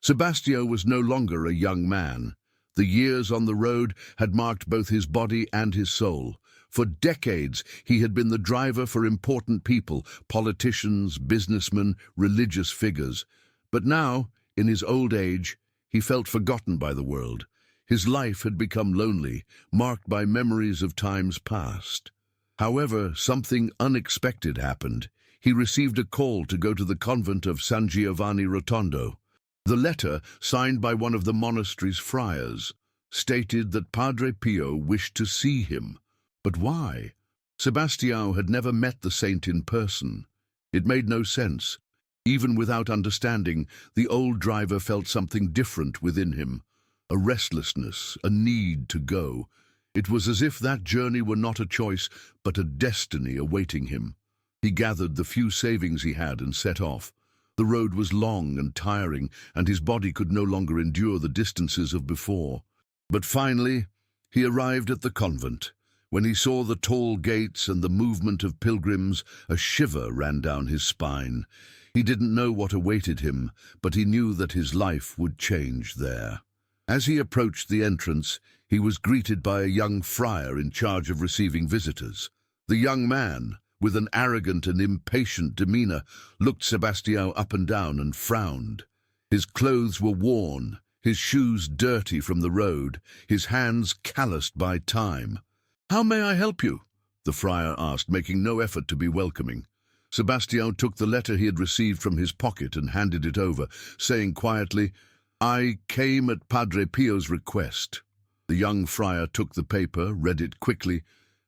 Sebastião was no longer a young man. The years on the road had marked both his body and his soul. For decades, he had been the driver for important people, politicians, businessmen, religious figures. But now, in his old age, he felt forgotten by the world. His life had become lonely, marked by memories of times past. However, something unexpected happened. He received a call to go to the convent of San Giovanni Rotondo. The letter, signed by one of the monastery's friars, stated that Padre Pio wished to see him. But why? Sebastião had never met the saint in person. It made no sense. Even without understanding, the old driver felt something different within him. A restlessness, a need to go. It was as if that journey were not a choice, but a destiny awaiting him. He gathered the few savings he had and set off. The road was long and tiring, and his body could no longer endure the distances of before. But finally, he arrived at the convent. When he saw the tall gates and the movement of pilgrims, a shiver ran down his spine. He didn't know what awaited him, but he knew that his life would change there. As he approached the entrance, he was greeted by a young friar in charge of receiving visitors. The young man, with an arrogant and impatient demeanor, looked Sebastião up and down and frowned. His clothes were worn, his shoes dirty from the road, his hands calloused by time. "How may I help you?" the friar asked, making no effort to be welcoming. Sebastião took the letter he had received from his pocket and handed it over, saying quietly, "I came at Padre Pio's request." The young friar took the paper, read it quickly,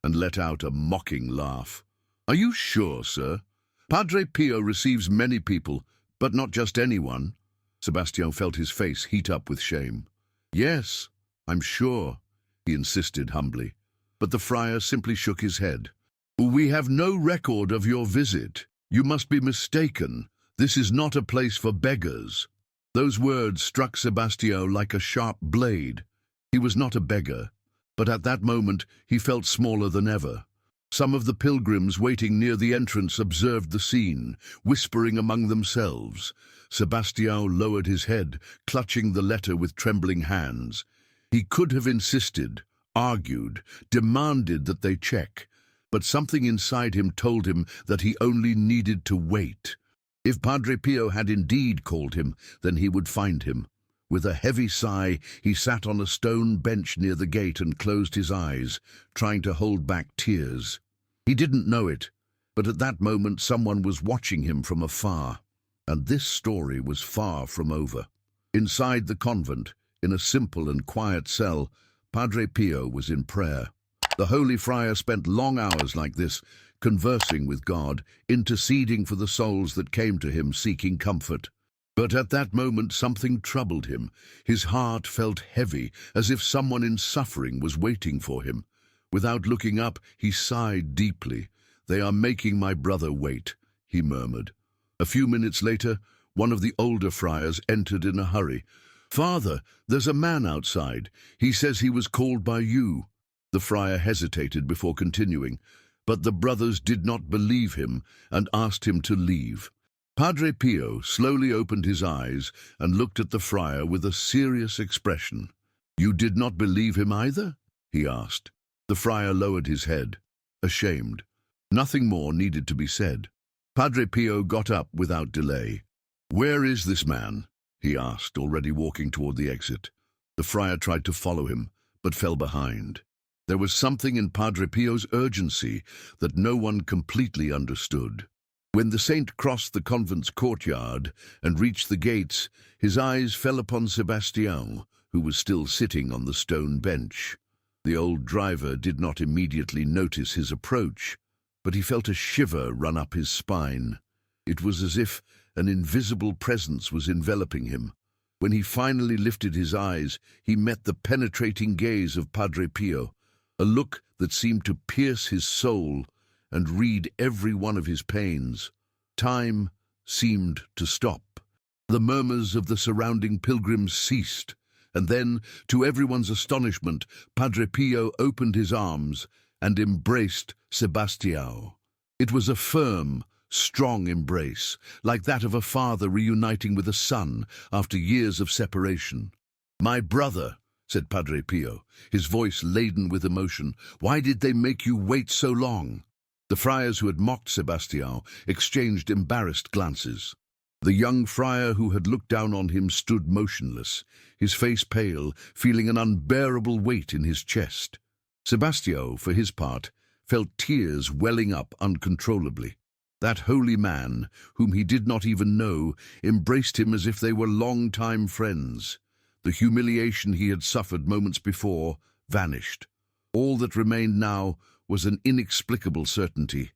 and let out a mocking laugh. "Are you sure, sir? Padre Pio receives many people, but not just anyone." Sebastião felt his face heat up with shame. "Yes, I'm sure," he insisted humbly. But the friar simply shook his head. "We have no record of your visit. You must be mistaken. This is not a place for beggars." Those words struck Sebastião like a sharp blade. He was not a beggar, but at that moment he felt smaller than ever. Some of the pilgrims waiting near the entrance observed the scene, whispering among themselves. Sebastião lowered his head, clutching the letter with trembling hands. He could have insisted, argued, demanded that they check, but something inside him told him that he only needed to wait. If Padre Pio had indeed called him, then he would find him. With a heavy sigh, he sat on a stone bench near the gate and closed his eyes, trying to hold back tears. He didn't know it, but at that moment someone was watching him from afar, and this story was far from over. Inside the convent, in a simple and quiet cell, Padre Pio was in prayer. The holy friar spent long hours like this, conversing with God, interceding for the souls that came to him seeking comfort. But at that moment something troubled him. His heart felt heavy, as if someone in suffering was waiting for him. Without looking up, he sighed deeply. "They are making my brother wait," he murmured. A few minutes later, one of the older friars entered in a hurry. "Father, there's a man outside. He says he was called by you." The friar hesitated before continuing, but the brothers did not believe him and asked him to leave. Padre Pio slowly opened his eyes and looked at the friar with a serious expression. "You did not believe him either?" he asked. The friar lowered his head, ashamed. Nothing more needed to be said. Padre Pio got up without delay. "Where is this man?" he asked, already walking toward the exit. The friar tried to follow him, but fell behind. There was something in Padre Pio's urgency that no one completely understood. When the saint crossed the convent's courtyard and reached the gates, his eyes fell upon Sebastião, who was still sitting on the stone bench. The old driver did not immediately notice his approach, but he felt a shiver run up his spine. It was as if an invisible presence was enveloping him. When he finally lifted his eyes, he met the penetrating gaze of Padre Pio, a look that seemed to pierce his soul and read every one of his pains. Time seemed to stop. The murmurs of the surrounding pilgrims ceased, and then, to everyone's astonishment, Padre Pio opened his arms and embraced Sebastião. It was a firm, strong embrace, like that of a father reuniting with a son after years of separation. "My brother," said Padre Pio, his voice laden with emotion, "why did they make you wait so long?" The friars who had mocked Sebastião exchanged embarrassed glances. The young friar who had looked down on him stood motionless, his face pale, feeling an unbearable weight in his chest. Sebastião, for his part, felt tears welling up uncontrollably. That holy man, whom he did not even know, embraced him as if they were long-time friends. The humiliation he had suffered moments before vanished. All that remained now was an inexplicable certainty.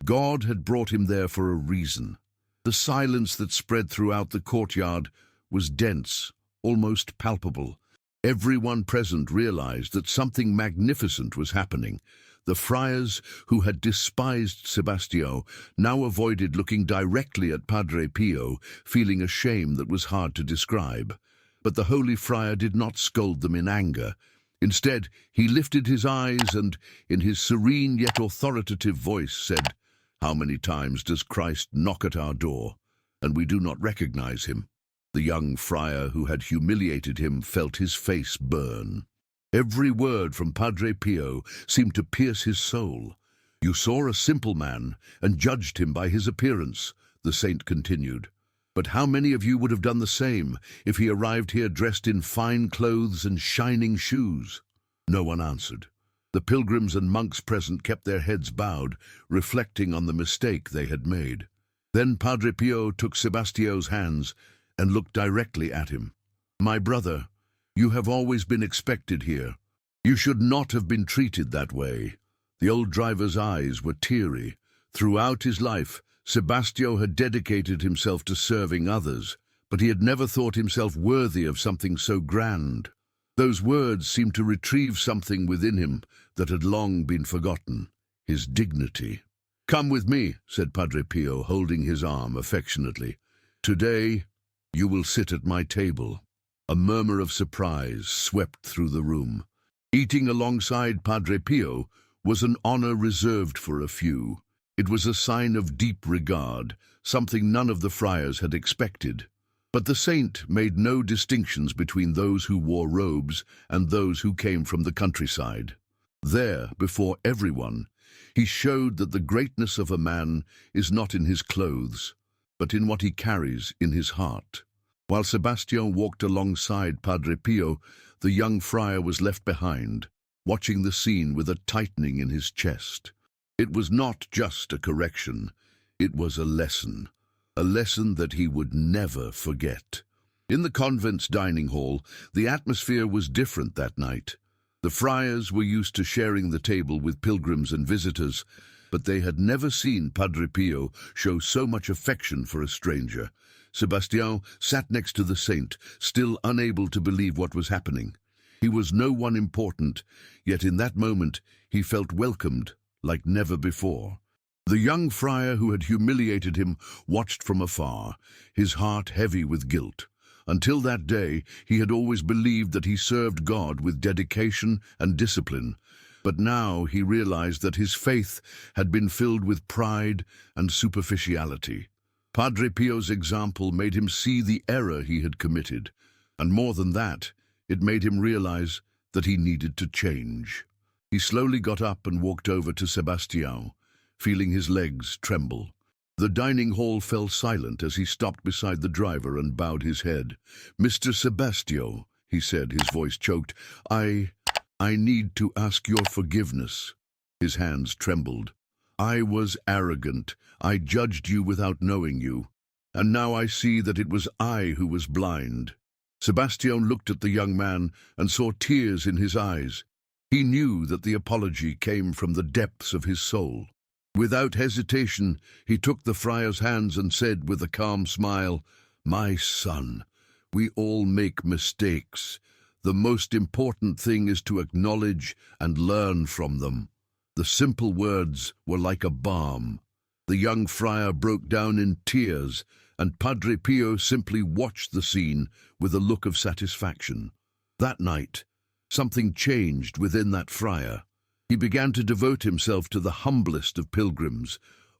God had brought him there for a reason. The silence that spread throughout the courtyard was dense, almost palpable. Everyone present realized that something magnificent was happening. The friars, who had despised Sebastião, now avoided looking directly at Padre Pio, feeling a shame that was hard to describe. But the holy friar did not scold them in anger. Instead, he lifted his eyes and, in his serene yet authoritative voice, said, "How many times does Christ knock at our door, and we do not recognize him?" The young friar who had humiliated him felt his face burn. Every word from Padre Pio seemed to pierce his soul. "You saw a simple man and judged him by his appearance," the saint continued. "But how many of you would have done the same if he arrived here dressed in fine clothes and shining shoes?" No one answered. The pilgrims and monks present kept their heads bowed, reflecting on the mistake they had made. Then Padre Pio took Sebastião's hands and looked directly at him. "My brother, you have always been expected here. You should not have been treated that way." The old driver's eyes were teary. Throughout his life, Sebastião had dedicated himself to serving others, but he had never thought himself worthy of something so grand. Those words seemed to retrieve something within him that had long been forgotten, his dignity. "Come with me," said Padre Pio, holding his arm affectionately. "Today, you will sit at my table." A murmur of surprise swept through the room. Eating alongside Padre Pio was an honor reserved for a few. It was a sign of deep regard, something none of the friars had expected. But the saint made no distinctions between those who wore robes and those who came from the countryside. There, before everyone, he showed that the greatness of a man is not in his clothes, but in what he carries in his heart. While Sebastião walked alongside Padre Pio, the young friar was left behind, watching the scene with a tightening in his chest. It was not just a correction, it was a lesson that he would never forget. In the convent's dining hall, the atmosphere was different that night. The friars were used to sharing the table with pilgrims and visitors, but they had never seen Padre Pio show so much affection for a stranger. Sebastião sat next to the saint, still unable to believe what was happening. He was no one important, yet in that moment he felt welcomed like never before. The young friar who had humiliated him watched from afar, his heart heavy with guilt. Until that day, he had always believed that he served God with dedication and discipline, but now he realized that his faith had been filled with pride and superficiality. Padre Pio's example made him see the error he had committed, and more than that, it made him realize that he needed to change. He slowly got up and walked over to Sebastião, feeling his legs tremble. The dining hall fell silent as he stopped beside the driver and bowed his head. "Mr. Sebastião," he said, his voice choked, I need to ask your forgiveness." His hands trembled. "I was arrogant. I judged you without knowing you. And now I see that it was I who was blind." Sebastião looked at the young man and saw tears in his eyes. He knew that the apology came from the depths of his soul. Without hesitation, he took the friar's hands and said with a calm smile, "My son, we all make mistakes. The most important thing is to acknowledge and learn from them." The simple words were like a balm. The young friar broke down in tears, and Padre Pio simply watched the scene with a look of satisfaction. That night, something changed within that friar. He began to devote himself to the humblest of pilgrims,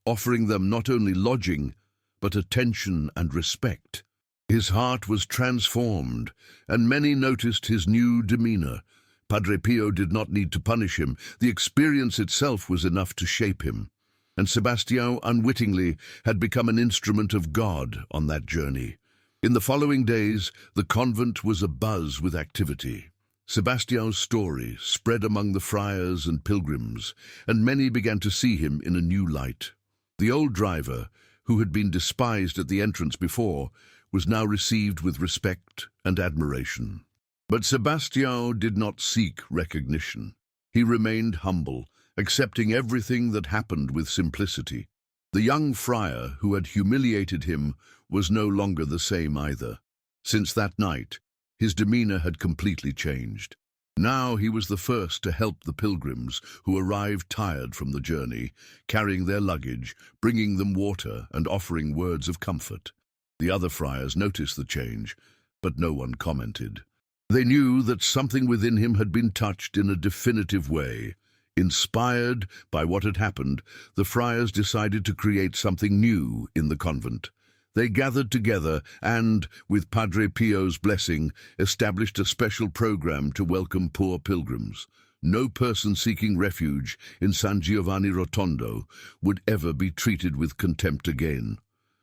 offering them not only lodging, but attention and respect. His heart was transformed, and many noticed his new demeanor. Padre Pio did not need to punish him. The experience itself was enough to shape him. And Sebastião, unwittingly, had become an instrument of God on that journey. In the following days, the convent was abuzz with activity. Sebastião's story spread among the friars and pilgrims, and many began to see him in a new light. The old driver, who had been despised at the entrance before, was now received with respect and admiration. But Sebastião did not seek recognition. He remained humble, accepting everything that happened with simplicity. The young friar who had humiliated him was no longer the same either. Since that night, his demeanor had completely changed. Now he was the first to help the pilgrims who arrived tired from the journey, carrying their luggage, bringing them water, and offering words of comfort. The other friars noticed the change, but no one commented. They knew that something within him had been touched in a definitive way. Inspired by what had happened, the friars decided to create something new in the convent. They gathered together and, with Padre Pio's blessing, established a special program to welcome poor pilgrims. No person seeking refuge in San Giovanni Rotondo would ever be treated with contempt again.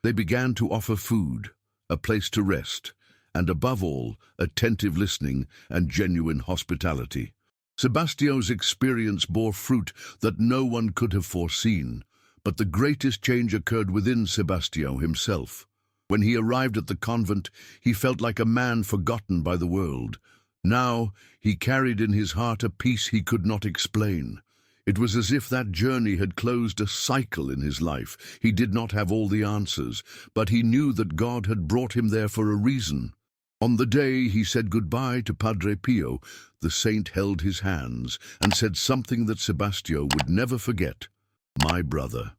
They began to offer food, a place to rest, and above all, attentive listening and genuine hospitality. Sebastião's experience bore fruit that no one could have foreseen, but the greatest change occurred within Sebastião himself. When he arrived at the convent, he felt like a man forgotten by the world. Now, he carried in his heart a peace he could not explain. It was as if that journey had closed a cycle in his life. He did not have all the answers, but he knew that God had brought him there for a reason. On the day he said goodbye to Padre Pio, the saint held his hands and said something that Sebastião would never forget. "My brother,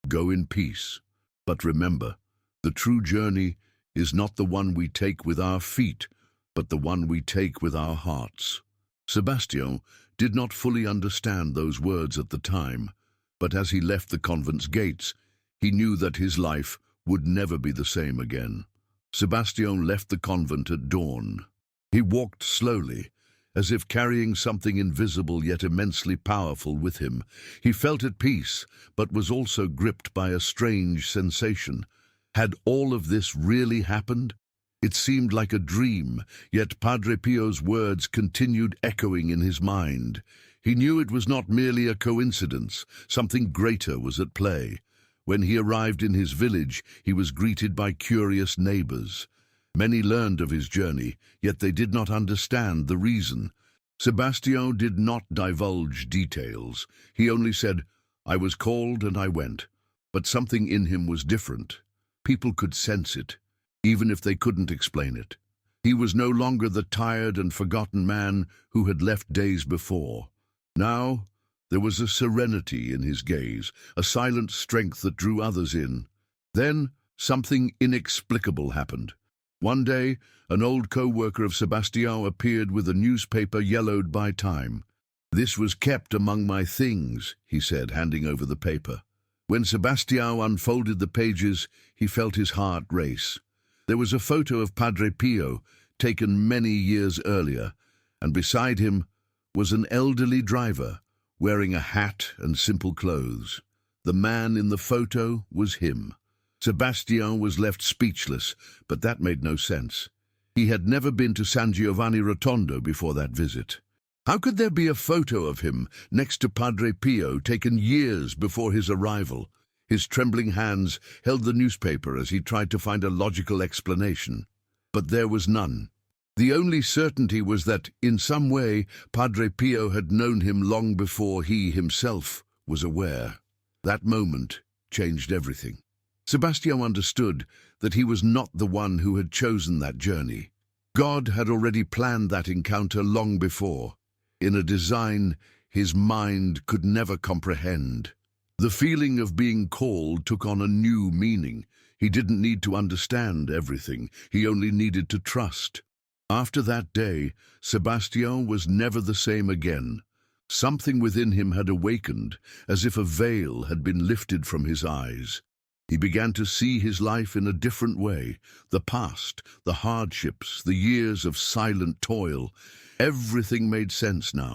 go in peace. But remember, the true journey is not the one we take with our feet, but the one we take with our hearts." Sebastião did not fully understand those words at the time, but as he left the convent's gates, he knew that his life would never be the same again. Sebastião left the convent at dawn. He walked slowly, as if carrying something invisible yet immensely powerful with him. He felt at peace, but was also gripped by a strange sensation. Had all of this really happened? It seemed like a dream, yet Padre Pio's words continued echoing in his mind. He knew it was not merely a coincidence. Something greater was at play. When he arrived in his village, he was greeted by curious neighbors. Many learned of his journey, yet they did not understand the reason. Sebastião did not divulge details. He only said, "I was called and I went." But something in him was different. People could sense it, even if they couldn't explain it. He was no longer the tired and forgotten man who had left days before. Now, there was a serenity in his gaze, a silent strength that drew others in. Then, something inexplicable happened. One day, an old co-worker of Sebastião appeared with a newspaper yellowed by time. "This was kept among my things," he said, handing over the paper. When Sebastião unfolded the pages, he felt his heart race. There was a photo of Padre Pio, taken many years earlier, and beside him was an elderly driver, wearing a hat and simple clothes. The man in the photo was him. Sebastião was left speechless, but that made no sense. He had never been to San Giovanni Rotondo before that visit. How could there be a photo of him next to Padre Pio taken years before his arrival? His trembling hands held the newspaper as he tried to find a logical explanation. But there was none. The only certainty was that, in some way, Padre Pio had known him long before he himself was aware. That moment changed everything. Sebastião understood that he was not the one who had chosen that journey. God had already planned that encounter long before, in a design his mind could never comprehend. The feeling of being called took on a new meaning. He didn't need to understand everything. He only needed to trust. After that day, Sebastião was never the same again. Something within him had awakened, as if a veil had been lifted from his eyes. He began to see his life in a different way. The past, the hardships, the years of silent toil. Everything made sense now.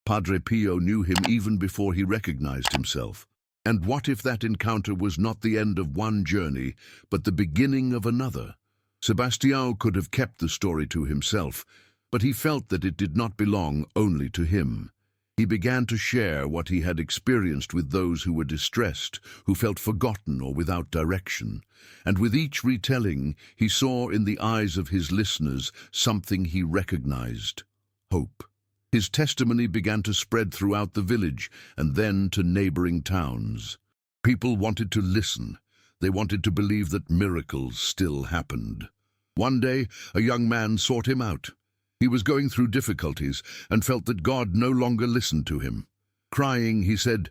Padre Pio knew him even before he recognized himself. And what if that encounter was not the end of one journey, but the beginning of another? Sebastião could have kept the story to himself, but he felt that it did not belong only to him. He began to share what he had experienced with those who were distressed, who felt forgotten or without direction. And with each retelling, he saw in the eyes of his listeners something he recognized: hope. His testimony began to spread throughout the village and then to neighboring towns. People wanted to listen. They wanted to believe that miracles still happened. One day, a young man sought him out. He was going through difficulties and felt that God no longer listened to him. Crying, he said,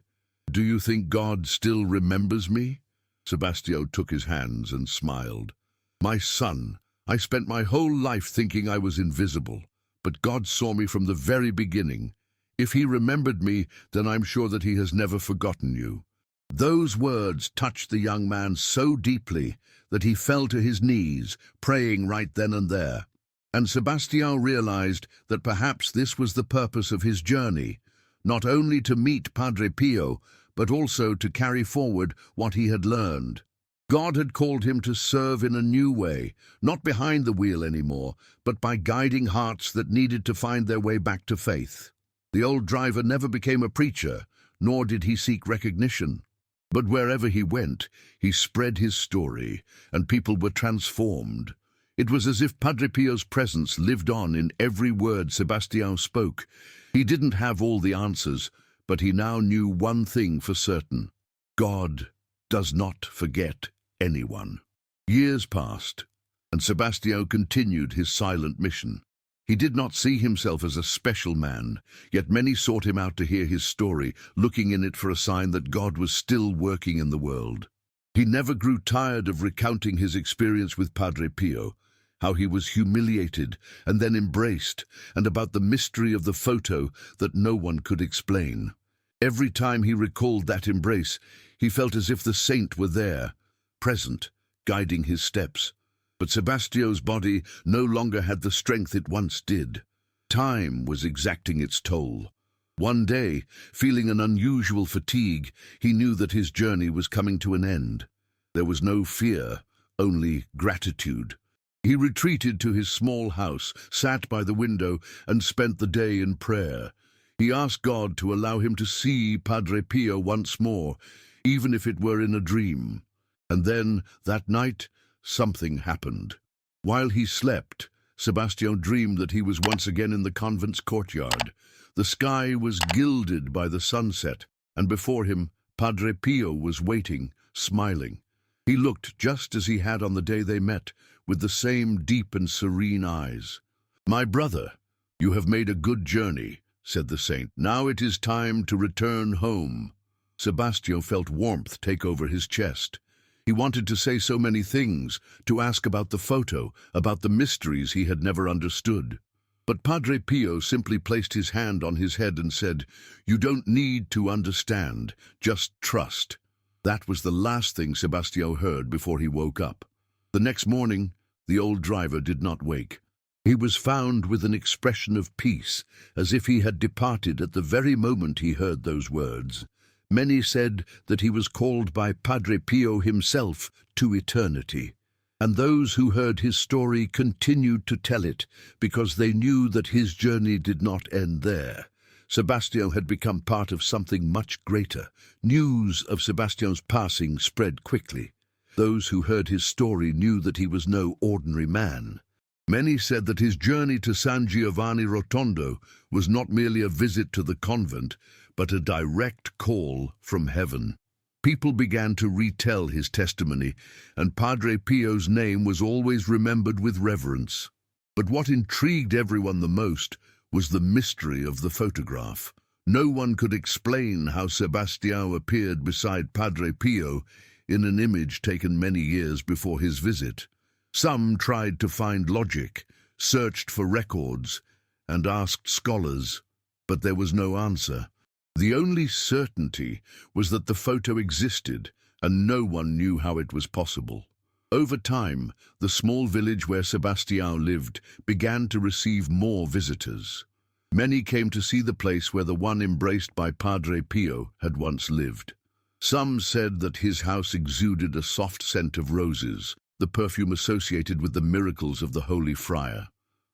"Do you think God still remembers me?" Sebastião took his hands and smiled. "My son, I spent my whole life thinking I was invisible, but God saw me from the very beginning. If he remembered me, then I'm sure that he has never forgotten you." Those words touched the young man so deeply that he fell to his knees, praying right then and there. And Sebastião realized that perhaps this was the purpose of his journey, not only to meet Padre Pio, but also to carry forward what he had learned. God had called him to serve in a new way, not behind the wheel anymore, but by guiding hearts that needed to find their way back to faith. The old driver never became a preacher, nor did he seek recognition. But wherever he went, he spread his story, and people were transformed. It was as if Padre Pio's presence lived on in every word Sebastião spoke. He didn't have all the answers, but he now knew one thing for certain: God does not forget anyone. Years passed, and Sebastião continued his silent mission. He did not see himself as a special man, yet many sought him out to hear his story, looking in it for a sign that God was still working in the world. He never grew tired of recounting his experience with Padre Pio, how he was humiliated and then embraced, and about the mystery of the photo that no one could explain. Every time he recalled that embrace, he felt as if the saint were there, present, guiding his steps. But Sebastião's body no longer had the strength it once did. Time was exacting its toll. One day, feeling an unusual fatigue, he knew that his journey was coming to an end. There was no fear, only gratitude. He retreated to his small house, sat by the window, and spent the day in prayer. He asked God to allow him to see Padre Pio once more, even if it were in a dream. And then, that night, something happened. While he slept, Sebastião dreamed that he was once again in the convent's courtyard. The sky was gilded by the sunset, and before him, Padre Pio was waiting, smiling. He looked just as he had on the day they met, with the same deep and serene eyes. "My brother, you have made a good journey," said the saint. "Now it is time to return home." Sebastião felt warmth take over his chest. He wanted to say so many things, to ask about the photo, about the mysteries he had never understood. But Padre Pio simply placed his hand on his head and said, "You don't need to understand, just trust." That was the last thing Sebastião heard before he woke up. The next morning, the old driver did not wake. He was found with an expression of peace, as if he had departed at the very moment he heard those words. Many said that he was called by Padre Pio himself to eternity. And those who heard his story continued to tell it, because they knew that his journey did not end there. Sebastião had become part of something much greater. News of Sebastião's passing spread quickly. Those who heard his story knew that he was no ordinary man. Many said that his journey to San Giovanni Rotondo was not merely a visit to the convent, but a direct call from heaven. People began to retell his testimony, and Padre Pio's name was always remembered with reverence. But what intrigued everyone the most was the mystery of the photograph. No one could explain how Sebastião appeared beside Padre Pio in an image taken many years before his visit. Some tried to find logic, searched for records, and asked scholars. but there was no answer. The only certainty was that the photo existed, and no one knew how it was possible. Over time, the small village where Sebastião lived began to receive more visitors. Many came to see the place where the one embraced by Padre Pio had once lived. Some said that his house exuded a soft scent of roses, the perfume associated with the miracles of the Holy Friar.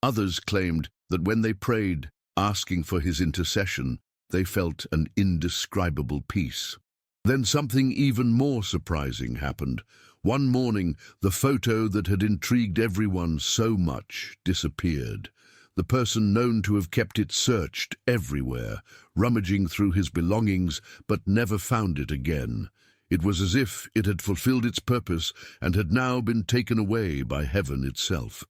Others claimed that when they prayed, asking for his intercession, they felt an indescribable peace. Then something even more surprising happened. One morning, the photo that had intrigued everyone so much disappeared. The person known to have kept it searched everywhere, rummaging through his belongings, but never found it again. It was as if it had fulfilled its purpose and had now been taken away by heaven itself.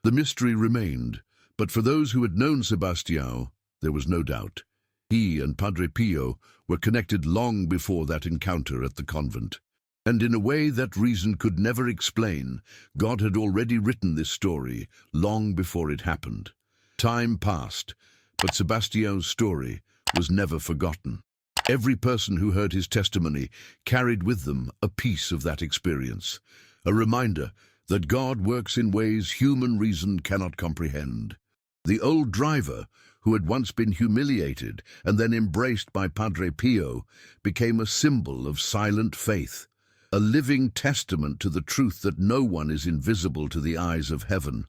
The mystery remained, but for those who had known Sebastião, there was no doubt. He and Padre Pio were connected long before that encounter at the convent. And in a way that reason could never explain, God had already written this story long before it happened. Time passed, but Sebastião's story was never forgotten. Every person who heard his testimony carried with them a piece of that experience, a reminder that God works in ways human reason cannot comprehend. The old driver, who had once been humiliated and then embraced by Padre Pio, became a symbol of silent faith, a living testament to the truth that no one is invisible to the eyes of heaven.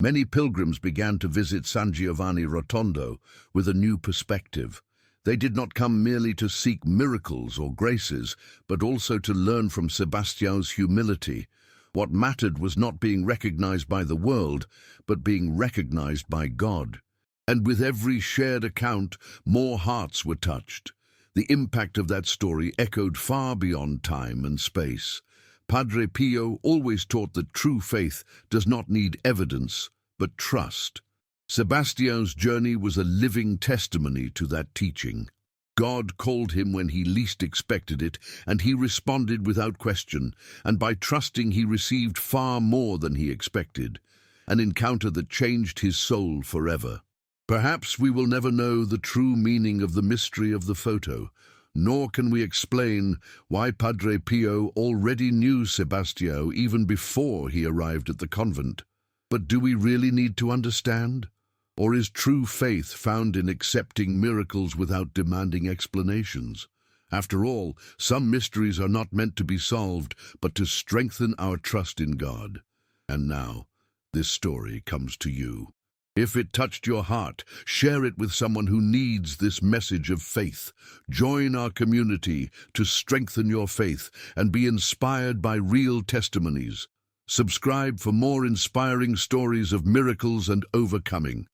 Many pilgrims began to visit San Giovanni Rotondo with a new perspective. They did not come merely to seek miracles or graces, but also to learn from Sebastião's humility. What mattered was not being recognized by the world, but being recognized by God. And with every shared account, more hearts were touched. The impact of that story echoed far beyond time and space. Padre Pio always taught that true faith does not need evidence, but trust. Sebastião's journey was a living testimony to that teaching. God called him when he least expected it, and he responded without question, and by trusting he received far more than he expected, an encounter that changed his soul forever. Perhaps we will never know the true meaning of the mystery of the photo, nor can we explain why Padre Pio already knew Sebastião even before he arrived at the convent. But do we really need to understand? Or is true faith found in accepting miracles without demanding explanations? After all, some mysteries are not meant to be solved, but to strengthen our trust in God. And now, this story comes to you. If it touched your heart, share it with someone who needs this message of faith. Join our community to strengthen your faith and be inspired by real testimonies. Subscribe for more inspiring stories of miracles and overcoming.